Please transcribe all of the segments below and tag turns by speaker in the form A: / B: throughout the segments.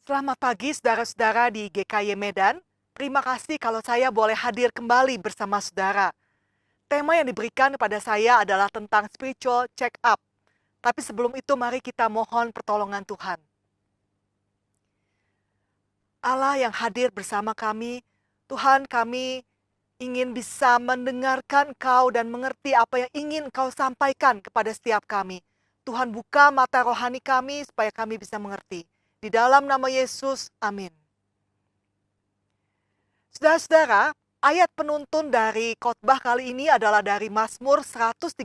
A: Selamat pagi saudara-saudara di GKY Medan. Terima kasih kalau saya boleh hadir kembali bersama saudara. Tema yang diberikan kepada saya adalah tentang spiritual check up. Tapi sebelum itu mari kita mohon pertolongan Tuhan. Allah yang hadir bersama kami, Tuhan, kami ingin bisa mendengarkan Engkau dan mengerti apa yang ingin Engkau sampaikan kepada setiap kami. Tuhan, buka mata rohani kami supaya kami bisa mengerti. Di dalam nama Yesus, amin. Saudara-saudara, ayat penuntun dari khotbah kali ini adalah dari Mazmur 139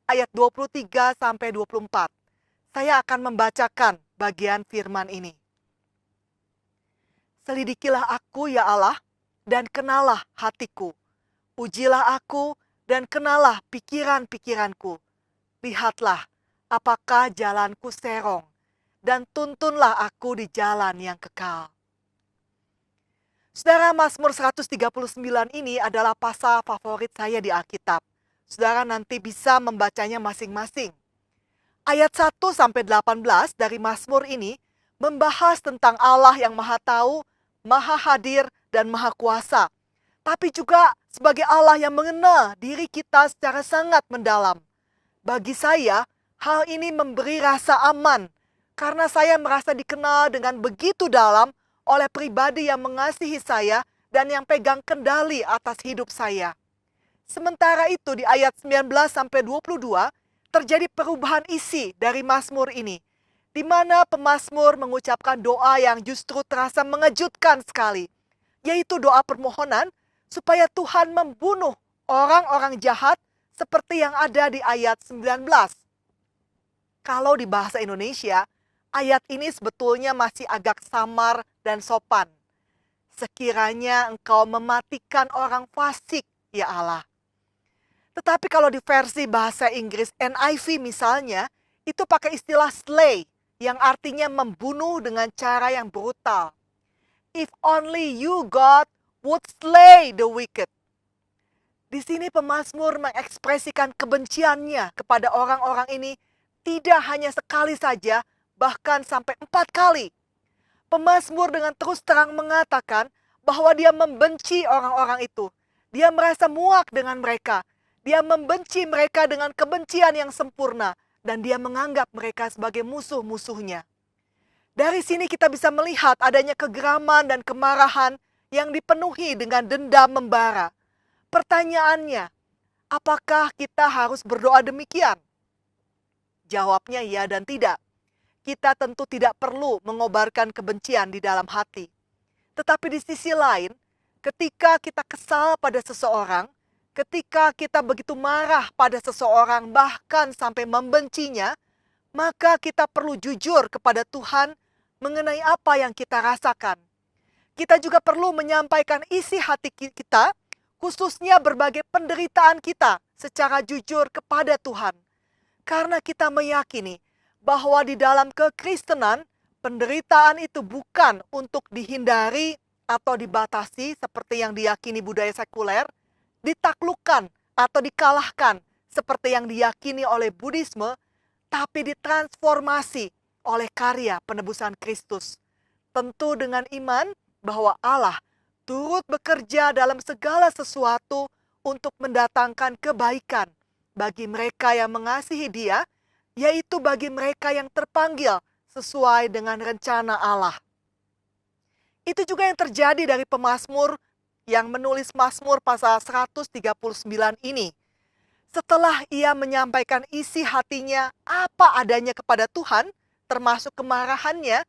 A: ayat 23 sampai 24. Saya akan membacakan bagian firman ini. Selidikilah aku ya Allah, dan kenalah hatiku. Ujilah aku dan kenalah pikiran-pikiranku. Lihatlah apakah jalanku serong, dan tuntunlah aku di jalan yang kekal. Saudara, Mazmur 139 ini adalah pasal favorit saya di Alkitab. Saudara nanti bisa membacanya masing-masing. Ayat 1 sampai 18 dari Mazmur ini membahas tentang Allah yang Maha Tahu, Maha Hadir, dan Maha Kuasa. Tapi juga sebagai Allah yang mengenal diri kita secara sangat mendalam. Bagi saya, hal ini memberi rasa aman karena saya merasa dikenal dengan begitu dalam oleh pribadi yang mengasihi saya dan yang pegang kendali atas hidup saya. Sementara itu di ayat 19 sampai 22 terjadi perubahan isi dari Mazmur ini, di mana pemazmur mengucapkan doa yang justru terasa mengejutkan sekali, yaitu doa permohonan supaya Tuhan membunuh orang-orang jahat seperti yang ada di ayat 19. Kalau di bahasa Indonesia, ayat ini sebetulnya masih agak samar dan sopan. Sekiranya engkau mematikan orang fasik, ya Allah. Tetapi kalau di versi bahasa Inggris NIV misalnya, itu pakai istilah slay, yang artinya membunuh dengan cara yang brutal. If only you, God, would slay the wicked. Di sini pemazmur mengekspresikan kebenciannya kepada orang-orang ini tidak hanya sekali saja, bahkan sampai 4 kali. Pemazmur dengan terus terang mengatakan bahwa dia membenci orang-orang itu. Dia merasa muak dengan mereka. Dia membenci mereka dengan kebencian yang sempurna. Dan dia menganggap mereka sebagai musuh-musuhnya. Dari sini kita bisa melihat adanya kegeraman dan kemarahan yang dipenuhi dengan dendam membara. Pertanyaannya, apakah kita harus berdoa demikian? Jawabnya ya dan tidak. Kita tentu tidak perlu mengobarkan kebencian di dalam hati. Tetapi di sisi lain, ketika kita kesal pada seseorang, ketika kita begitu marah pada seseorang bahkan sampai membencinya, maka kita perlu jujur kepada Tuhan mengenai apa yang kita rasakan. Kita juga perlu menyampaikan isi hati kita, khususnya berbagai penderitaan kita secara jujur kepada Tuhan. Karena kita meyakini bahwa di dalam kekristenan, penderitaan itu bukan untuk dihindari atau dibatasi seperti yang diyakini budaya sekuler, ditaklukkan atau dikalahkan seperti yang diyakini oleh Buddhisme, tapi ditransformasi oleh karya penebusan Kristus. Tentu dengan iman bahwa Allah turut bekerja dalam segala sesuatu untuk mendatangkan kebaikan bagi mereka yang mengasihi Dia, yaitu bagi mereka yang terpanggil sesuai dengan rencana Allah. Itu juga yang terjadi dari pemazmur yang menulis Mazmur pasal 139 ini. Setelah ia menyampaikan isi hatinya apa adanya kepada Tuhan, termasuk kemarahannya,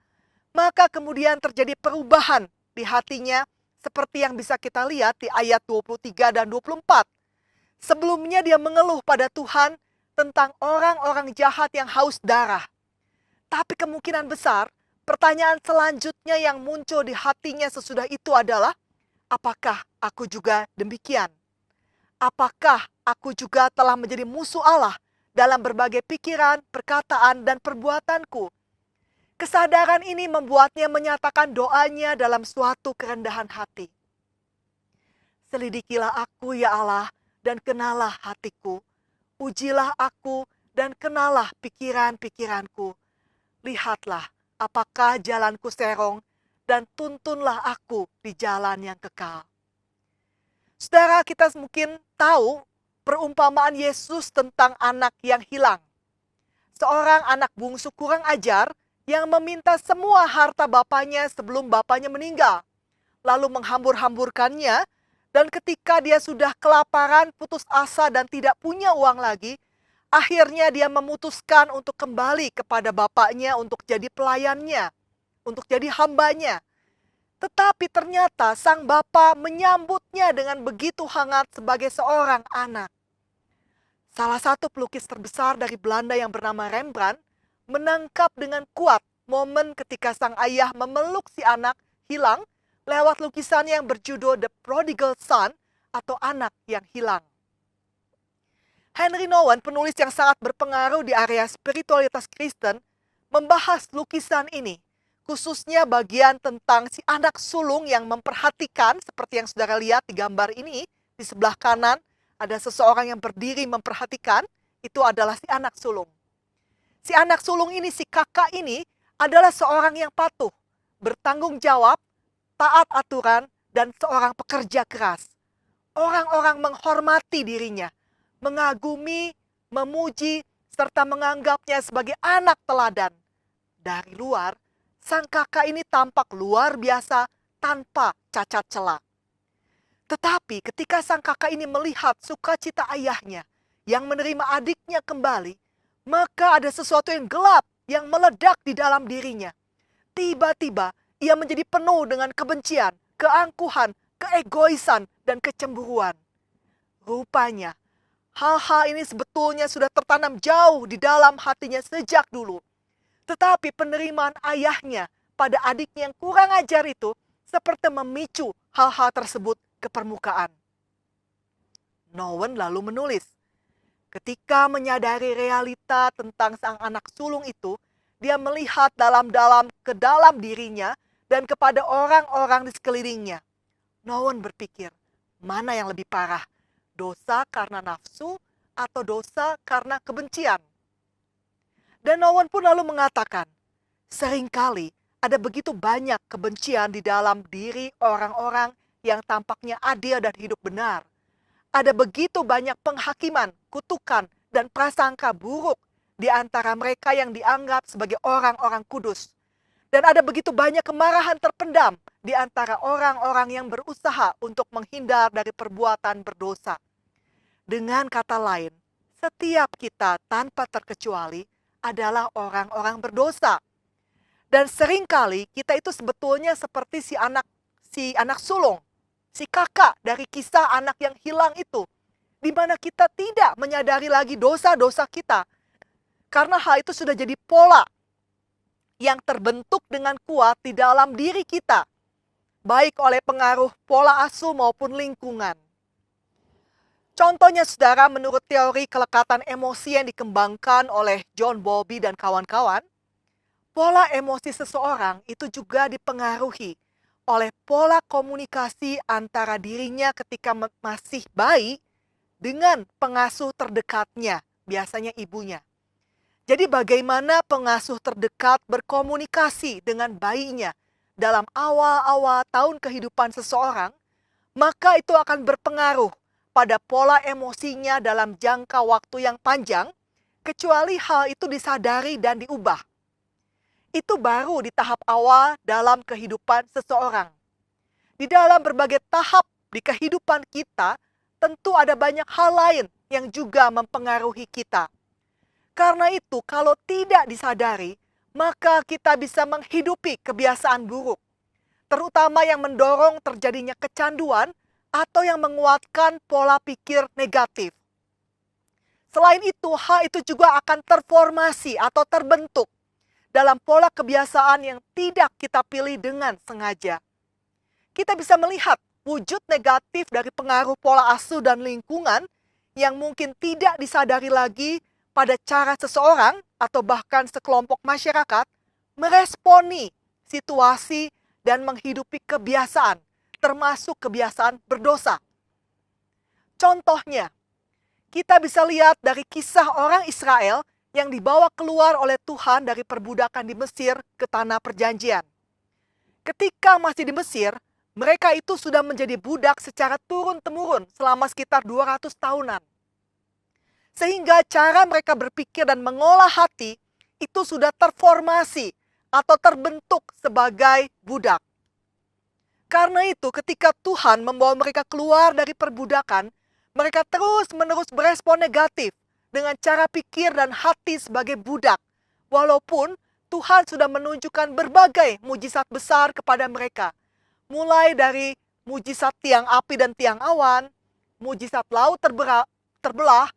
A: maka kemudian terjadi perubahan di hatinya seperti yang bisa kita lihat di ayat 23 dan 24. Sebelumnya dia mengeluh pada Tuhan tentang orang-orang jahat yang haus darah. Tapi kemungkinan besar, pertanyaan selanjutnya yang muncul di hatinya sesudah itu adalah, apakah aku juga demikian? Apakah aku juga telah menjadi musuh Allah dalam berbagai pikiran, perkataan, dan perbuatanku? Kesadaran ini membuatnya menyatakan doanya dalam suatu kerendahan hati. Selidikilah aku ya Allah dan kenalah hatiku. Ujilah aku dan kenalah pikiran-pikiranku. Lihatlah apakah jalanku serong, dan tuntunlah aku di jalan yang kekal. Saudara, kita mungkin tahu perumpamaan Yesus tentang anak yang hilang. Seorang anak bungsu kurang ajar yang meminta semua harta bapaknya sebelum bapaknya meninggal, lalu menghambur-hamburkannya, dan ketika dia sudah kelaparan, putus asa dan tidak punya uang lagi, akhirnya dia memutuskan untuk kembali kepada bapaknya untuk jadi pelayannya, untuk jadi hambanya. Tetapi ternyata sang bapa menyambutnya dengan begitu hangat sebagai seorang anak. Salah satu pelukis terbesar dari Belanda yang bernama Rembrandt menangkap dengan kuat momen ketika sang ayah memeluk si anak hilang lewat lukisannya yang berjudul The Prodigal Son atau anak yang hilang. Henry Nouwen, penulis yang sangat berpengaruh di area spiritualitas Kristen, membahas lukisan ini, khususnya bagian tentang si anak sulung yang memperhatikan, seperti yang saudara lihat di gambar ini. Di sebelah kanan ada seseorang yang berdiri memperhatikan, itu adalah si anak sulung. Si anak sulung ini, si kakak ini adalah seorang yang patuh, bertanggung jawab, taat aturan, dan seorang pekerja keras. Orang-orang menghormati dirinya, mengagumi, memuji, serta menganggapnya sebagai anak teladan. Dari luar, sang kakak ini tampak luar biasa tanpa cacat celah. Tetapi ketika sang kakak ini melihat sukacita ayahnya yang menerima adiknya kembali, maka ada sesuatu yang gelap yang meledak di dalam dirinya. Tiba-tiba ia menjadi penuh dengan kebencian, keangkuhan, keegoisan, dan kecemburuan. Rupanya, hal-hal ini sebetulnya sudah tertanam jauh di dalam hatinya sejak dulu. Tetapi penerimaan ayahnya pada adiknya yang kurang ajar itu seperti memicu hal-hal tersebut ke permukaan. Nouwen lalu menulis, ketika menyadari realita tentang sang anak sulung itu, dia melihat dalam-dalam ke dalam dirinya dan kepada orang-orang di sekelilingnya. Nouwen berpikir, mana yang lebih parah? Dosa karena nafsu atau dosa karena kebencian? Dan Nouwen pun lalu mengatakan, seringkali ada begitu banyak kebencian di dalam diri orang-orang yang tampaknya adil dan hidup benar. Ada begitu banyak penghakiman, kutukan, dan prasangka buruk di antara mereka yang dianggap sebagai orang-orang kudus. Dan ada begitu banyak kemarahan terpendam di antara orang-orang yang berusaha untuk menghindar dari perbuatan berdosa. Dengan kata lain, setiap kita tanpa terkecuali adalah orang-orang berdosa. Dan seringkali kita itu sebetulnya seperti si anak sulung, si kakak dari kisah anak yang hilang itu, di mana kita tidak menyadari lagi dosa-dosa kita. Karena hal itu sudah jadi pola yang terbentuk dengan kuat di dalam diri kita, baik oleh pengaruh pola asuh maupun lingkungan. Contohnya saudara, menurut teori kelekatan emosi yang dikembangkan oleh John Bowlby dan kawan-kawan, pola emosi seseorang itu juga dipengaruhi oleh pola komunikasi antara dirinya ketika masih bayi dengan pengasuh terdekatnya, biasanya ibunya. Jadi bagaimana pengasuh terdekat berkomunikasi dengan bayinya dalam awal-awal tahun kehidupan seseorang, maka itu akan berpengaruh pada pola emosinya dalam jangka waktu yang panjang, kecuali hal itu disadari dan diubah. Itu baru di tahap awal dalam kehidupan seseorang. Di dalam berbagai tahap di kehidupan kita, tentu ada banyak hal lain yang juga mempengaruhi kita. Karena itu, kalau tidak disadari, maka kita bisa menghidupi kebiasaan buruk, terutama yang mendorong terjadinya kecanduan atau yang menguatkan pola pikir negatif. Selain itu, hal itu juga akan terformasi atau terbentuk dalam pola kebiasaan yang tidak kita pilih dengan sengaja. Kita bisa melihat wujud negatif dari pengaruh pola asuh dan lingkungan yang mungkin tidak disadari lagi pada cara seseorang atau bahkan sekelompok masyarakat meresponi situasi dan menghidupi kebiasaan, termasuk kebiasaan berdosa. Contohnya, kita bisa lihat dari kisah orang Israel yang dibawa keluar oleh Tuhan dari perbudakan di Mesir ke tanah perjanjian. Ketika masih di Mesir, mereka itu sudah menjadi budak secara turun-temurun selama sekitar 200 tahunan. Sehingga cara mereka berpikir dan mengolah hati itu sudah terformasi atau terbentuk sebagai budak. Karena itu ketika Tuhan membawa mereka keluar dari perbudakan, mereka terus-menerus berespon negatif dengan cara pikir dan hati sebagai budak. Walaupun Tuhan sudah menunjukkan berbagai mujizat besar kepada mereka. Mulai dari mujizat tiang api dan tiang awan, mujizat laut terbelah,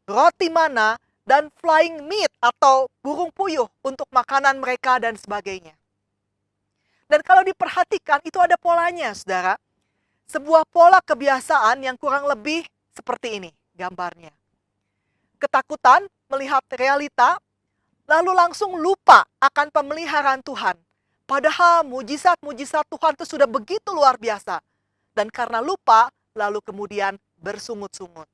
A: roti mana, dan flying meat atau burung puyuh untuk makanan mereka dan sebagainya. Dan kalau diperhatikan itu ada polanya, saudara. Sebuah pola kebiasaan yang kurang lebih seperti ini gambarnya. Ketakutan melihat realita, lalu langsung lupa akan pemeliharaan Tuhan. Padahal mujizat-mujizat Tuhan itu sudah begitu luar biasa. Dan karena lupa, lalu kemudian bersungut-sungut.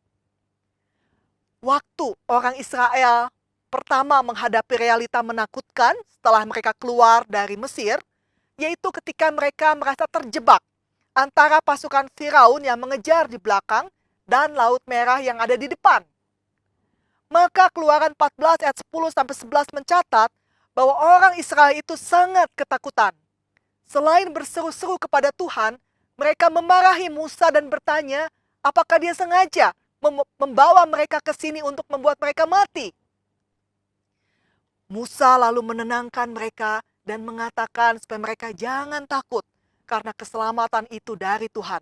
A: Waktu orang Israel pertama menghadapi realita menakutkan setelah mereka keluar dari Mesir, yaitu ketika mereka merasa terjebak antara pasukan Firaun yang mengejar di belakang dan Laut Merah yang ada di depan. Maka Keluaran 14 ayat 10-11 mencatat bahwa orang Israel itu sangat ketakutan. Selain berseru-seru kepada Tuhan, mereka memarahi Musa dan bertanya, apakah dia sengaja membawa mereka ke sini untuk membuat mereka mati? Musa lalu menenangkan mereka dan mengatakan supaya mereka jangan takut karena keselamatan itu dari Tuhan.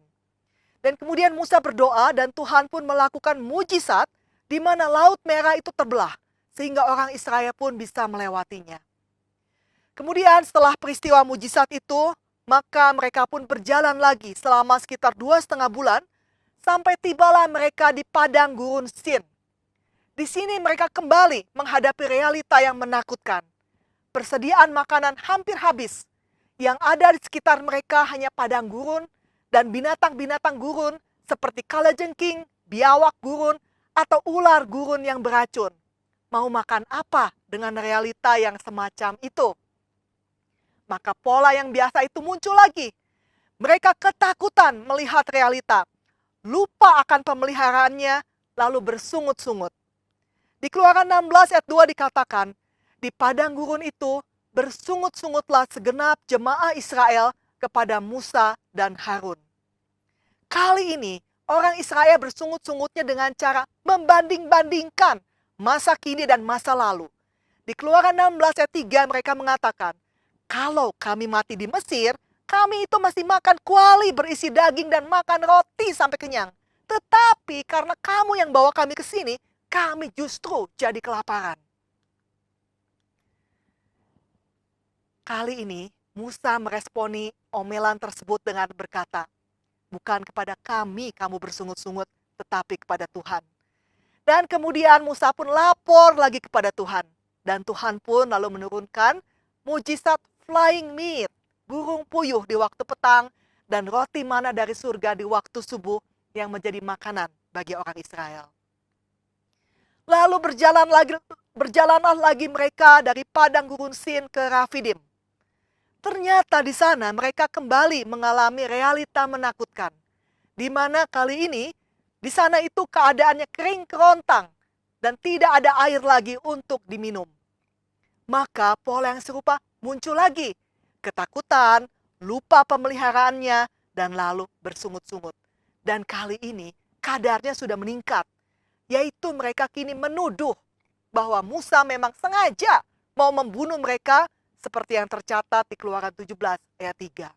A: Dan kemudian Musa berdoa dan Tuhan pun melakukan mujizat di mana Laut Merah itu terbelah, sehingga orang Israel pun bisa melewatinya. Kemudian setelah peristiwa mujizat itu, maka mereka pun berjalan lagi selama sekitar 2,5 bulan, sampai tibalah mereka di padang gurun Sin. Di sini mereka kembali menghadapi realita yang menakutkan. Persediaan makanan hampir habis. Yang ada di sekitar mereka hanya padang gurun dan binatang-binatang gurun seperti kalajengking, biawak gurun, atau ular gurun yang beracun. Mau makan apa dengan realita yang semacam itu? Maka pola yang biasa itu muncul lagi. Mereka ketakutan melihat realita, lupa akan pemeliharaannya, lalu bersungut-sungut. Di Keluaran 16 ayat 2 dikatakan, di padang gurun itu bersungut-sungutlah segenap jemaah Israel kepada Musa dan Harun. Kali ini orang Israel bersungut-sungutnya dengan cara membanding-bandingkan masa kini dan masa lalu. Di Keluaran 16 ayat 3 mereka mengatakan, kalau kami mati di Mesir, kami itu masih makan kuali berisi daging dan makan roti sampai kenyang. Tetapi karena kamu yang bawa kami ke sini, kami justru jadi kelaparan. Kali ini Musa meresponi omelan tersebut dengan berkata, bukan kepada kami kamu bersungut-sungut, tetapi kepada Tuhan. Dan kemudian Musa pun lapor lagi kepada Tuhan. Dan Tuhan pun lalu menurunkan mujizat flying meat, burung puyuh di waktu petang, dan roti mana dari surga di waktu subuh yang menjadi makanan bagi orang Israel. Lalu berjalanlah lagi mereka dari padang gurun Sin ke Rafidim. Ternyata di sana mereka kembali mengalami realita menakutkan. Di mana kali ini, di sana itu keadaannya kering kerontang dan tidak ada air lagi untuk diminum. Maka pola yang serupa muncul lagi. Ketakutan, lupa pemeliharaannya, dan lalu bersungut-sungut. Dan kali ini kadarnya sudah meningkat. Yaitu mereka kini menuduh bahwa Musa memang sengaja mau membunuh mereka seperti yang tercatat di Keluaran 17 ayat 3.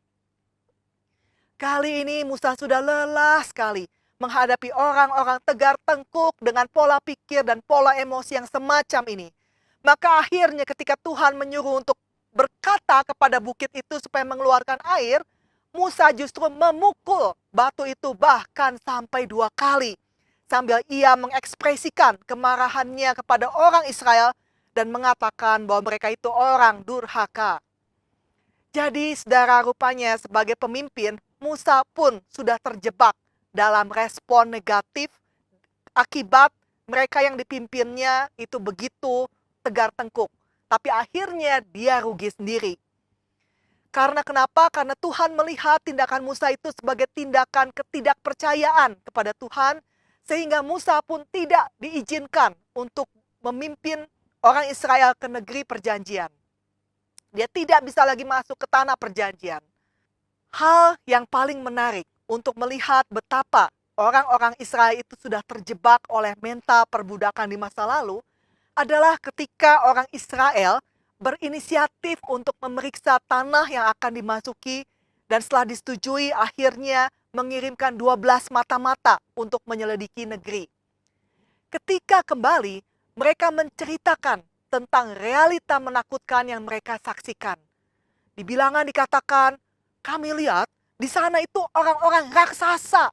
A: Kali ini Musa sudah lelah sekali menghadapi orang-orang tegar tengkuk dengan pola pikir dan pola emosi yang semacam ini. Maka akhirnya ketika Tuhan menyuruh untuk berkata kepada bukit itu supaya mengeluarkan air, Musa justru memukul batu itu bahkan sampai 2 kali. Sambil ia mengekspresikan kemarahannya kepada orang Israel dan mengatakan bahwa mereka itu orang durhaka. Jadi saudara, rupanya sebagai pemimpin, Musa pun sudah terjebak dalam respon negatif akibat mereka yang dipimpinnya itu begitu tegar tengkuk. Tapi akhirnya dia rugi sendiri. Karena kenapa? Karena Tuhan melihat tindakan Musa itu sebagai tindakan ketidakpercayaan kepada Tuhan. Sehingga Musa pun tidak diizinkan untuk memimpin orang Israel ke negeri perjanjian. Dia tidak bisa lagi masuk ke tanah perjanjian. Hal yang paling menarik untuk melihat betapa orang-orang Israel itu sudah terjebak oleh mental perbudakan di masa lalu adalah ketika orang Israel berinisiatif untuk memeriksa tanah yang akan dimasuki dan setelah disetujui akhirnya mengirimkan 12 mata-mata untuk menyelidiki negeri. Ketika kembali, mereka menceritakan tentang realita menakutkan yang mereka saksikan. Di bilangan dikatakan, kami lihat di sana itu orang-orang raksasa.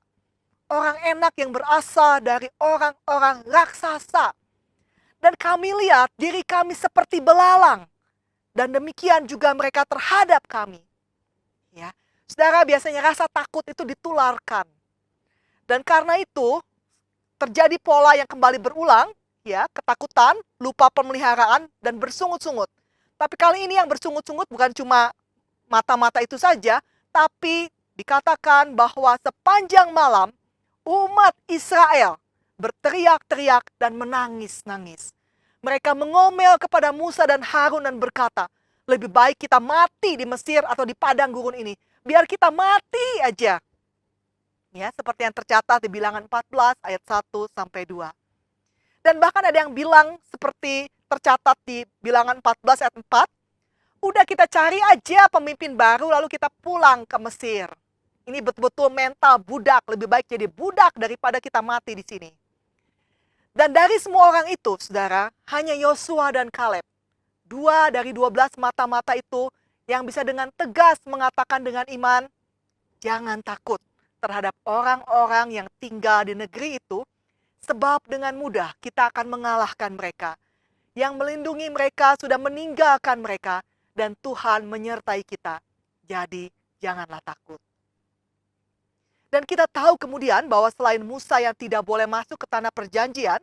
A: Orang enak yang berasal dari orang-orang raksasa. Dan kami lihat diri kami seperti belalang. Dan demikian juga mereka terhadap kami. Ya, saudara, biasanya rasa takut itu ditularkan. Dan karena itu terjadi pola yang kembali berulang, ya, ketakutan, lupa pemeliharaan, dan bersungut-sungut. Tapi kali ini yang bersungut-sungut bukan cuma mata-mata itu saja, tapi dikatakan bahwa sepanjang malam umat Israel berteriak-teriak dan menangis-nangis. Mereka mengomel kepada Musa dan Harun dan berkata, lebih baik kita mati di Mesir atau di padang gurun ini. Biar kita mati aja. Ya, seperti yang tercatat di Bilangan 14 ayat 1 sampai 2. Dan bahkan ada yang bilang seperti tercatat di Bilangan 14 ayat 4, udah kita cari aja pemimpin baru lalu kita pulang ke Mesir. Ini betul-betul mental budak, lebih baik jadi budak daripada kita mati di sini. Dan dari semua orang itu, saudara, hanya Yosua dan Kaleb, 2 dari 12 mata-mata itu yang bisa dengan tegas mengatakan dengan iman, jangan takut terhadap orang-orang yang tinggal di negeri itu, sebab dengan mudah kita akan mengalahkan mereka. Yang melindungi mereka sudah meninggalkan mereka, dan Tuhan menyertai kita. Jadi janganlah takut. Dan kita tahu kemudian bahwa selain Musa yang tidak boleh masuk ke tanah perjanjian,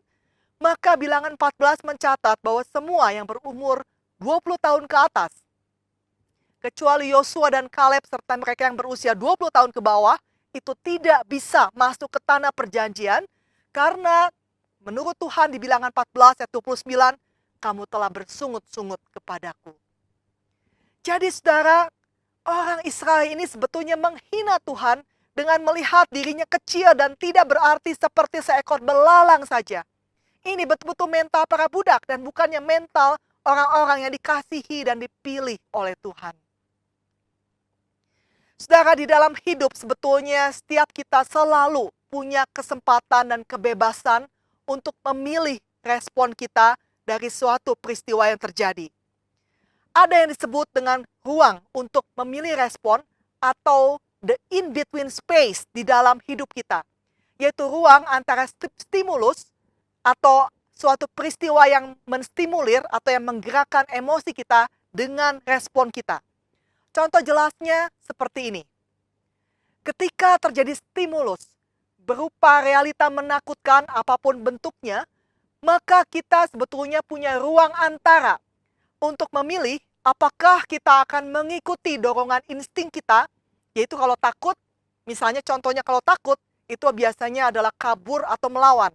A: maka Bilangan 14 mencatat bahwa semua yang berumur 20 tahun ke atas, kecuali Yosua dan Kaleb serta mereka yang berusia 20 tahun ke bawah, itu tidak bisa masuk ke tanah perjanjian, karena menurut Tuhan di Bilangan 14 ayat 29, kamu telah bersungut-sungut kepadaku. Jadi saudara, orang Israel ini sebetulnya menghina Tuhan dengan melihat dirinya kecil dan tidak berarti seperti seekor belalang saja. Ini betul-betul mental para budak dan bukannya mental orang-orang yang dikasihi dan dipilih oleh Tuhan. Saudara, di dalam hidup sebetulnya setiap kita selalu punya kesempatan dan kebebasan untuk memilih respon kita dari suatu peristiwa yang terjadi. Ada yang disebut dengan ruang untuk memilih respon atau the in-between space di dalam hidup kita. Yaitu ruang antara stimulus atau suatu peristiwa yang menstimulir atau yang menggerakkan emosi kita dengan respon kita. Contoh jelasnya seperti ini. Ketika terjadi stimulus berupa realita menakutkan apapun bentuknya, maka kita sebetulnya punya ruang antara untuk memilih apakah kita akan mengikuti dorongan insting kita, yaitu kalau takut, misalnya contohnya kalau takut, itu biasanya adalah kabur atau melawan.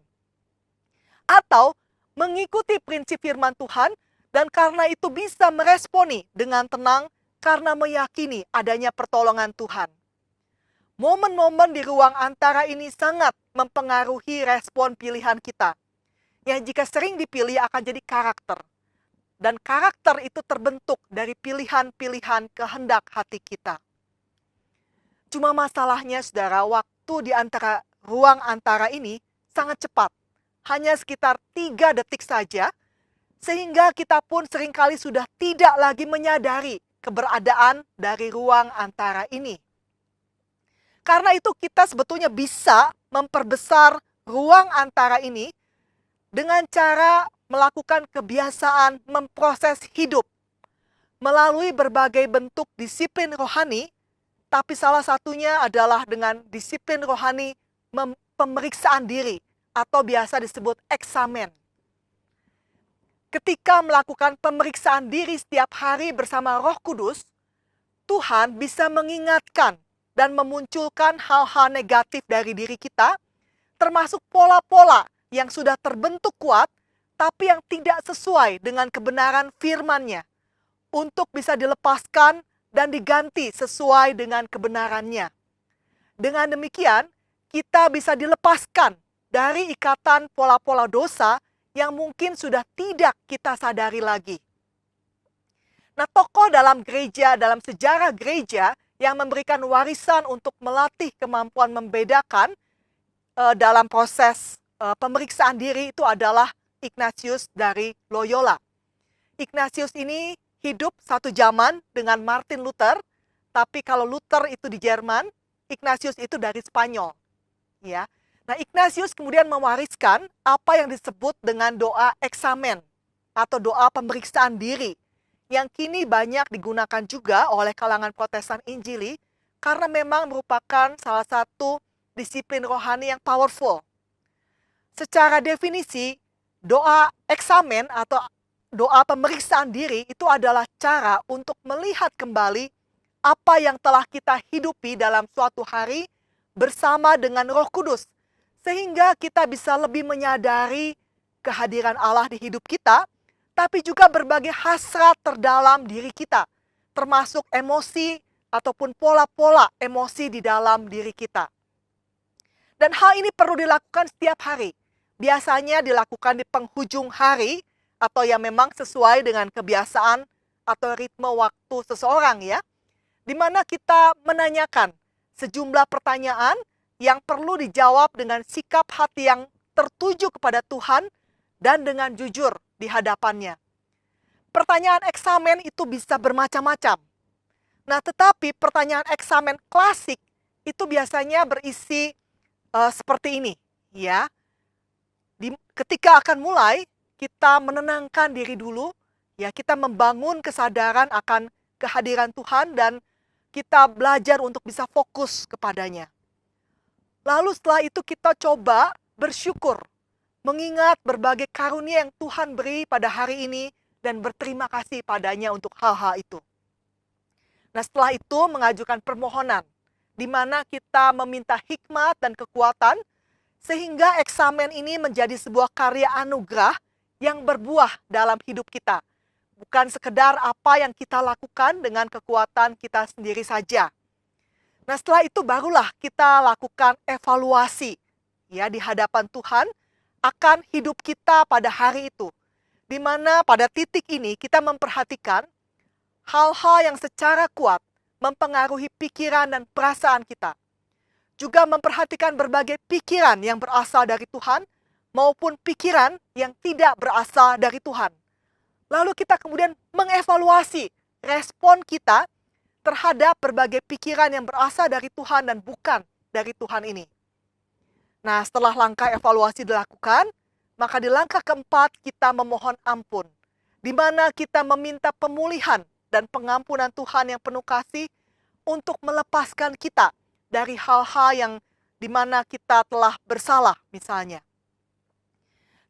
A: Atau mengikuti prinsip firman Tuhan dan karena itu bisa meresponi dengan tenang karena meyakini adanya pertolongan Tuhan. Momen-momen di ruang antara ini sangat mempengaruhi respon pilihan kita. Yang jika sering dipilih akan jadi karakter. Dan karakter itu terbentuk dari pilihan-pilihan kehendak hati kita. Cuma masalahnya saudara, waktu di antara ruang antara ini sangat cepat. Hanya sekitar 3 detik saja. Sehingga kita pun seringkali sudah tidak lagi menyadari keberadaan dari ruang antara ini. Karena itu kita sebetulnya bisa memperbesar ruang antara ini dengan cara melakukan kebiasaan memproses hidup melalui berbagai bentuk disiplin rohani, tapi salah satunya adalah dengan disiplin rohani pemeriksaan diri atau biasa disebut eksamen. Ketika melakukan pemeriksaan diri setiap hari bersama Roh Kudus, Tuhan bisa mengingatkan dan memunculkan hal-hal negatif dari diri kita, termasuk pola-pola yang sudah terbentuk kuat, tapi yang tidak sesuai dengan kebenaran firman-Nya, untuk bisa dilepaskan dan diganti sesuai dengan kebenarannya. Dengan demikian, kita bisa dilepaskan dari ikatan pola-pola dosa yang mungkin sudah tidak kita sadari lagi. Nah, tokoh dalam gereja, dalam sejarah gereja yang memberikan warisan untuk melatih kemampuan membedakan dalam proses pemeriksaan diri itu adalah Ignatius dari Loyola. Ignatius ini hidup satu zaman dengan Martin Luther, tapi kalau Luther itu di Jerman, Ignatius itu dari Spanyol. Ya. Nah, Ignatius kemudian mewariskan apa yang disebut dengan doa eksamen atau doa pemeriksaan diri yang kini banyak digunakan juga oleh kalangan Protestan Injili karena memang merupakan salah satu disiplin rohani yang powerful. Secara definisi, doa eksamen atau doa pemeriksaan diri itu adalah cara untuk melihat kembali apa yang telah kita hidupi dalam suatu hari bersama dengan Roh Kudus, sehingga kita bisa lebih menyadari kehadiran Allah di hidup kita, tapi juga berbagai hasrat terdalam diri kita, termasuk emosi ataupun pola-pola emosi di dalam diri kita. Dan hal ini perlu dilakukan setiap hari. Biasanya dilakukan di penghujung hari atau yang memang sesuai dengan kebiasaan atau ritme waktu seseorang ya. Di mana kita menanyakan sejumlah pertanyaan yang perlu dijawab dengan sikap hati yang tertuju kepada Tuhan dan dengan jujur di hadapannya. Pertanyaan eksamen itu bisa bermacam-macam. Nah, tetapi pertanyaan eksamen klasik itu biasanya berisi seperti ini, ya. Ketika akan mulai, kita menenangkan diri dulu, ya, kita membangun kesadaran akan kehadiran Tuhan dan kita belajar untuk bisa fokus kepadanya. Lalu setelah itu kita coba bersyukur, mengingat berbagai karunia yang Tuhan beri pada hari ini dan berterima kasih padanya untuk hal-hal itu. Nah, setelah itu mengajukan permohonan, di mana kita meminta hikmat dan kekuatan, sehingga eksamen ini menjadi sebuah karya anugerah yang berbuah dalam hidup kita. Bukan sekedar apa yang kita lakukan dengan kekuatan kita sendiri saja. Nah, setelah itu barulah kita lakukan evaluasi ya di hadapan Tuhan akan hidup kita pada hari itu. Di mana pada titik ini kita memperhatikan hal-hal yang secara kuat mempengaruhi pikiran dan perasaan kita. Juga memperhatikan berbagai pikiran yang berasal dari Tuhan maupun pikiran yang tidak berasal dari Tuhan. Lalu kita kemudian mengevaluasi respon kita terhadap berbagai pikiran yang berasal dari Tuhan dan bukan dari Tuhan ini. Nah, setelah langkah evaluasi dilakukan, maka di langkah keempat kita memohon ampun, di mana kita meminta pemulihan dan pengampunan Tuhan yang penuh kasih untuk melepaskan kita dari hal-hal yang di mana kita telah bersalah misalnya.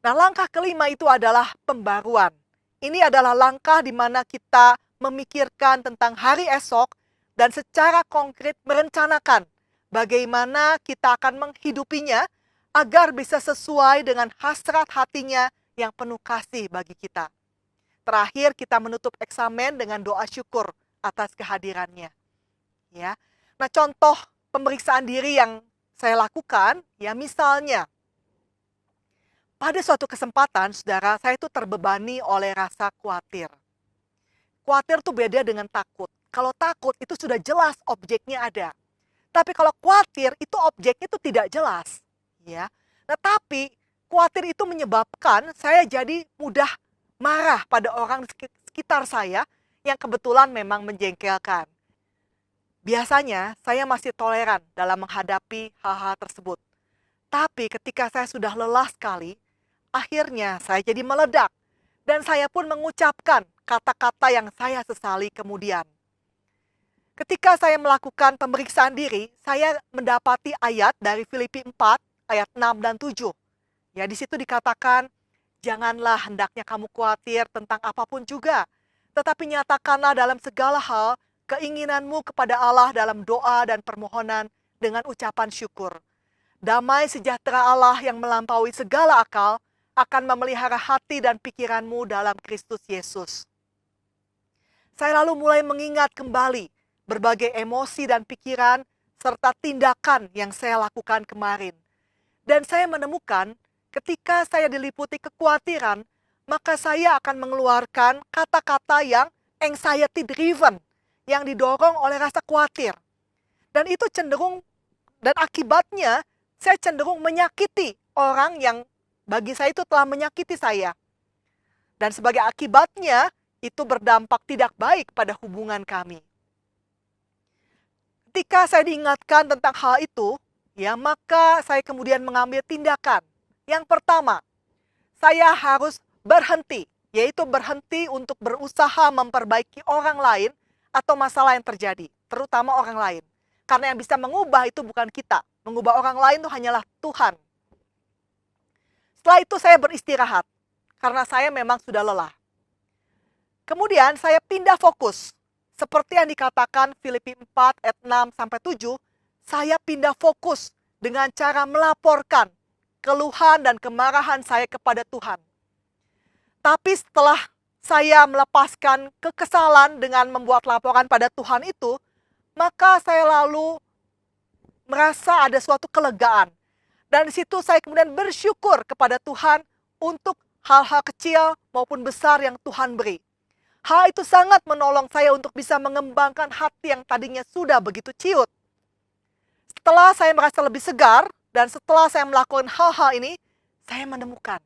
A: Nah, langkah kelima itu adalah pembaruan. Ini adalah langkah di mana kita memikirkan tentang hari esok dan secara konkret merencanakan bagaimana kita akan menghidupinya agar bisa sesuai dengan hasrat hatinya yang penuh kasih bagi kita. Terakhir kita menutup eksamen dengan doa syukur atas kehadirannya. Ya. Nah, contoh pemeriksaan diri yang saya lakukan, ya misalnya, pada suatu kesempatan, saudara, saya itu terbebani oleh rasa khawatir. Khawatir itu beda dengan takut. Kalau takut itu sudah jelas objeknya ada. Tapi kalau khawatir itu objeknya itu tidak jelas. Ya. Nah, tapi khawatir itu menyebabkan saya jadi mudah marah pada orang sekitar saya yang kebetulan memang menjengkelkan. Biasanya saya masih toleran dalam menghadapi hal-hal tersebut. Tapi ketika saya sudah lelah sekali, akhirnya saya jadi meledak. Dan saya pun mengucapkan kata-kata yang saya sesali kemudian. Ketika saya melakukan pemeriksaan diri, saya mendapati ayat dari Filipi 4, ayat 6 dan 7. Ya, di situ dikatakan, Janganlah hendaknya kamu khawatir tentang apapun juga, tetapi nyatakanlah dalam segala hal keinginanmu kepada Allah dalam doa dan permohonan dengan ucapan syukur. Damai sejahtera Allah yang melampaui segala akal akan memelihara hati dan pikiranmu dalam Kristus Yesus. Saya lalu mulai mengingat kembali berbagai emosi dan pikiran serta tindakan yang saya lakukan kemarin. Dan saya menemukan ketika saya diliputi kekhawatiran, maka saya akan mengeluarkan kata-kata yang anxiety driven, yang didorong oleh rasa khawatir. Dan itu cenderung, dan akibatnya saya cenderung menyakiti orang yang bagi saya itu telah menyakiti saya. Dan sebagai akibatnya, itu berdampak tidak baik pada hubungan kami. Ketika saya diingatkan tentang hal itu, ya, maka saya kemudian mengambil tindakan. Yang pertama, saya harus berhenti, yaitu berhenti untuk berusaha memperbaiki orang lain atau masalah yang terjadi, terutama orang lain. Karena yang bisa mengubah itu bukan kita, mengubah orang lain itu hanyalah Tuhan. Setelah itu saya beristirahat, karena saya memang sudah lelah. Kemudian saya pindah fokus, seperti yang dikatakan Filipi 4 ayat 6-7, saya pindah fokus dengan cara melaporkan keluhan dan kemarahan saya kepada Tuhan. Tapi setelah saya melepaskan kekesalan dengan membuat laporan pada Tuhan itu, maka saya lalu merasa ada suatu kelegaan. Dan di situ saya kemudian bersyukur kepada Tuhan untuk hal-hal kecil maupun besar yang Tuhan beri. Hal itu sangat menolong saya untuk bisa mengembangkan hati yang tadinya sudah begitu ciut. Setelah saya merasa lebih segar, dan setelah saya melakukan hal-hal ini, saya menemukan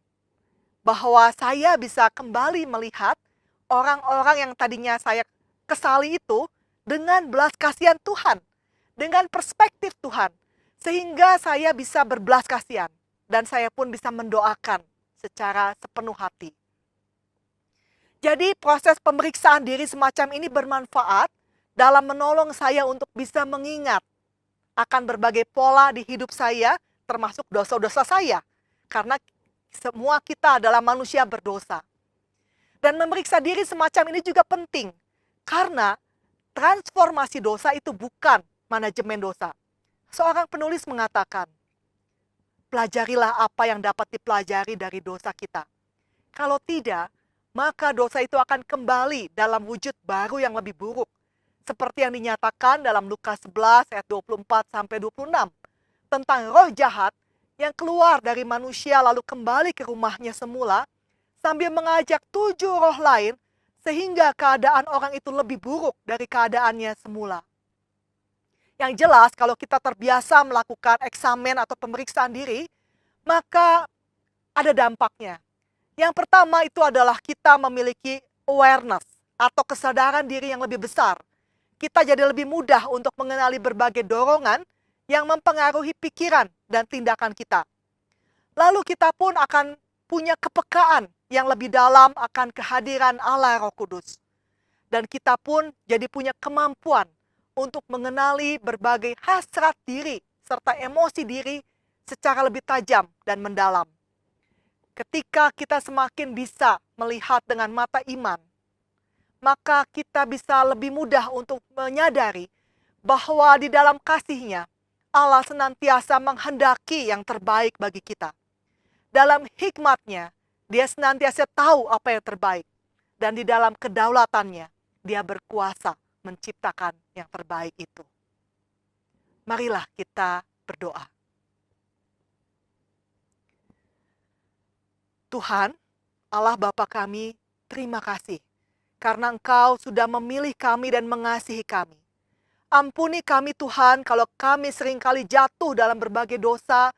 A: bahwa saya bisa kembali melihat orang-orang yang tadinya saya kesali itu dengan belas kasihan Tuhan, dengan perspektif Tuhan, sehingga saya bisa berbelas kasihan, dan saya pun bisa mendoakan secara sepenuh hati. Jadi proses pemeriksaan diri semacam ini bermanfaat dalam menolong saya untuk bisa mengingat akan berbagai pola di hidup saya, termasuk dosa-dosa saya. Karena semua kita adalah manusia berdosa. Dan memeriksa diri semacam ini juga penting. Karena transformasi dosa itu bukan manajemen dosa. Seorang penulis mengatakan, pelajarilah apa yang dapat dipelajari dari dosa kita. Kalau tidak, maka dosa itu akan kembali dalam wujud baru yang lebih buruk. Seperti yang dinyatakan dalam Lukas 11 ayat 24-26. Tentang roh jahat yang keluar dari manusia lalu kembali ke rumahnya semula, sambil mengajak 7 roh lain, sehingga keadaan orang itu lebih buruk dari keadaannya semula. Yang jelas kalau kita terbiasa melakukan eksamen atau pemeriksaan diri, maka ada dampaknya. Yang pertama itu adalah kita memiliki awareness atau kesadaran diri yang lebih besar. Kita jadi lebih mudah untuk mengenali berbagai dorongan yang mempengaruhi pikiran dan tindakan kita. Lalu kita pun akan punya kepekaan yang lebih dalam akan kehadiran Allah Roh Kudus. Dan kita pun jadi punya kemampuan untuk mengenali berbagai hasrat diri serta emosi diri secara lebih tajam dan mendalam. Ketika kita semakin bisa melihat dengan mata iman, maka kita bisa lebih mudah untuk menyadari bahwa di dalam kasih-Nya, Allah senantiasa menghendaki yang terbaik bagi kita. Dalam hikmat-Nya, Dia senantiasa tahu apa yang terbaik. Dan di dalam kedaulatannya, Dia berkuasa menciptakan yang terbaik itu. Marilah kita berdoa. Tuhan, Allah Bapa kami, terima kasih. Karena Engkau sudah memilih kami dan mengasihi kami. Ampuni kami Tuhan kalau kami seringkali jatuh dalam berbagai dosa,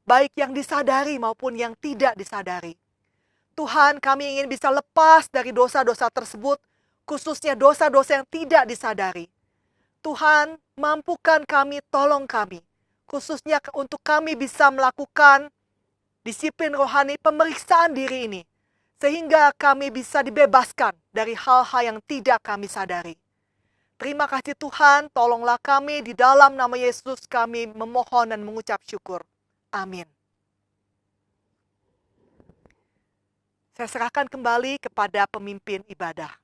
A: baik yang disadari maupun yang tidak disadari. Tuhan, kami ingin bisa lepas dari dosa-dosa tersebut, khususnya dosa-dosa yang tidak disadari. Tuhan, mampukan kami, tolong kami, khususnya untuk kami bisa melakukan disiplin rohani pemeriksaan diri ini, sehingga kami bisa dibebaskan dari hal-hal yang tidak kami sadari. Terima kasih Tuhan, tolonglah kami di dalam nama Yesus kami memohon dan mengucap syukur. Amin. Saya serahkan kembali kepada pemimpin ibadah.